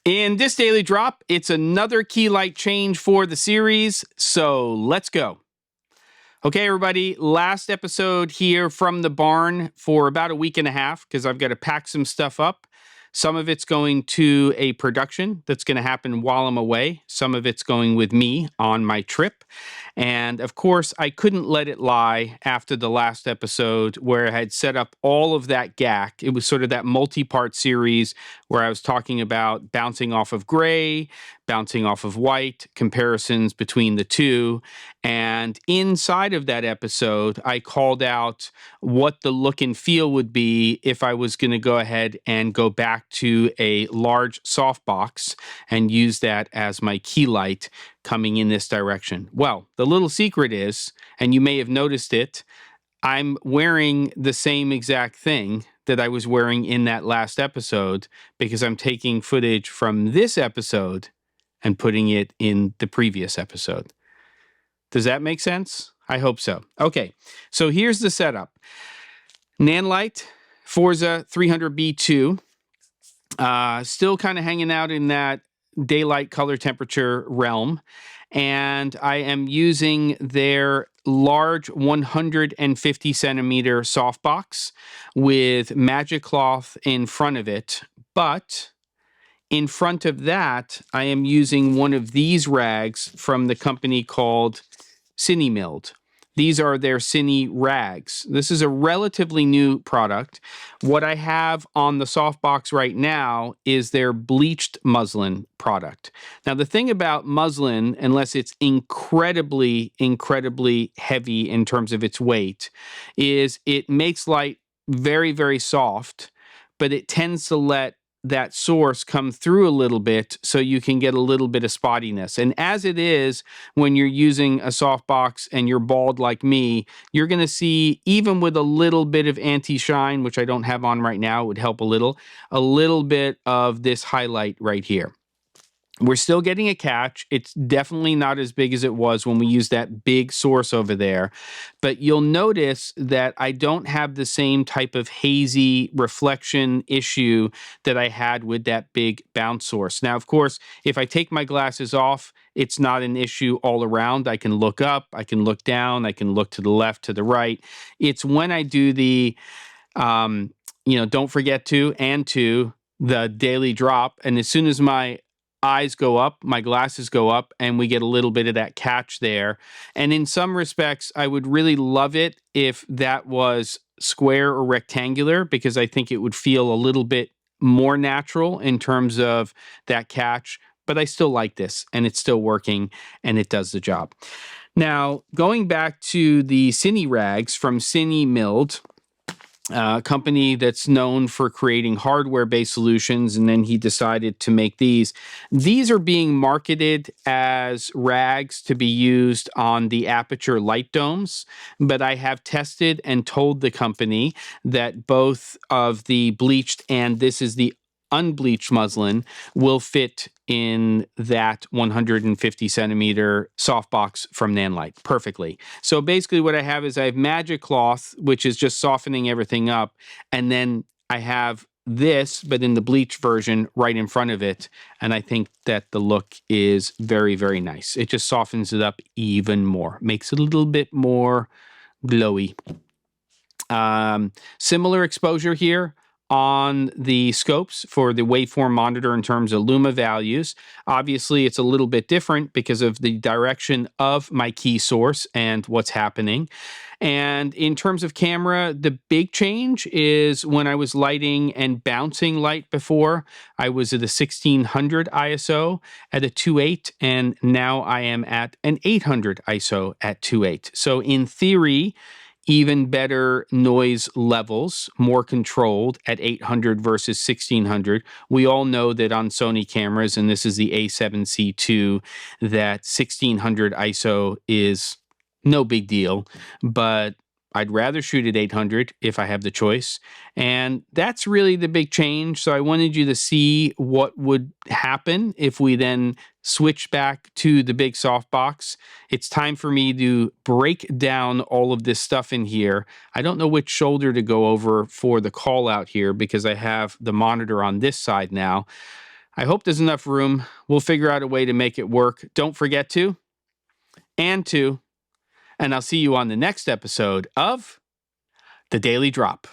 In this daily drop, it's another key light change for the series, so let's go. Okay, everybody, last episode here from the barn for about a week and a half because I've got to pack some stuff up. Some of it's going to a production that's going to happen while I'm away. Some of it's going with me on my trip. And of course, I couldn't let it lie after the last episode where I had set up all of that gack. It was sort of that multi-part series where I was talking about bouncing off of gray, bouncing off of white, comparisons between the two. And inside of that episode, I called out what the look and feel would be if I was going to go ahead and go back to a large softbox and use that as my key light coming in this direction. Well, the little secret is, and you may have noticed it, I'm wearing the same exact thing that I was wearing in that last episode because I'm taking footage from this episode and putting it in the previous episode. Does that make sense? I hope so. Okay, so here's the setup. Nanlite Forza 300B2, still kind of hanging out in that daylight color temperature realm, and I am using their large 150 centimeter softbox with magic cloth in front of it, but in front of that, I am using one of these rags from the company called CineMilled. These are their CineRags. This is a relatively new product. What I have on the softbox right now is their bleached muslin product. Now, the thing about muslin, unless it's incredibly, incredibly heavy in terms of its weight, is it makes light very, very soft, but it tends to let that source come through a little bit so you can get a little bit of spottiness. And as it is, when you're using a softbox and you're bald like me, you're going to see, even with a little bit of anti-shine, which I don't have on right now, it would help a little bit of this highlight right here. We're still getting a catch. It's definitely not as big as it was when we used that big source over there. But you'll notice that I don't have the same type of hazy reflection issue that I had with that big bounce source. Now, of course, if I take my glasses off, it's not an issue all around. I can look up, I can look down, I can look to the left, to the right. It's when I do the, don't forget to the daily drop. And as soon as my eyes go up, my glasses go up, and we get a little bit of that catch there. And in some respects, I would really love it if that was square or rectangular, because I think it would feel a little bit more natural in terms of that catch. But I still like this, and it's still working, and it does the job. Now, going back to the CineRags from CineMilled, a company that's known for creating hardware-based solutions, and then he decided to make these. These are being marketed as rags to be used on the Aputure light domes, but I have tested and told the company that both of the bleached and this is the unbleached muslin will fit in that 150 centimeter softbox from Nanlite perfectly. So basically what I have is I have magic cloth, which is just softening everything up. And then I have this, but in the bleach version right in front of it. And I think that the look is very, very nice. It just softens it up even more, makes it a little bit more glowy. Similar exposure here on the scopes for the waveform monitor in terms of luma values. Obviously, it's a little bit different because of the direction of my key source and what's happening. And in terms of camera, the big change is when I was lighting and bouncing light before, I was at a 1600 ISO at a 2.8, and now I am at an 800 ISO at 2.8. So in theory, even better noise levels, more controlled at 800 versus 1600. We all know that on Sony cameras, and this is the A7C II, that 1600 ISO is no big deal, but I'd rather shoot at 800 if I have the choice. And that's really the big change. So I wanted you to see what would happen if we then switch back to the big softbox. It's time for me to break down all of this stuff in here. I don't know which shoulder to go over for the call out here because I have the monitor on this side now. I hope there's enough room. We'll figure out a way to make it work. Don't forget to, and I'll see you on the next episode of The Daily Drop.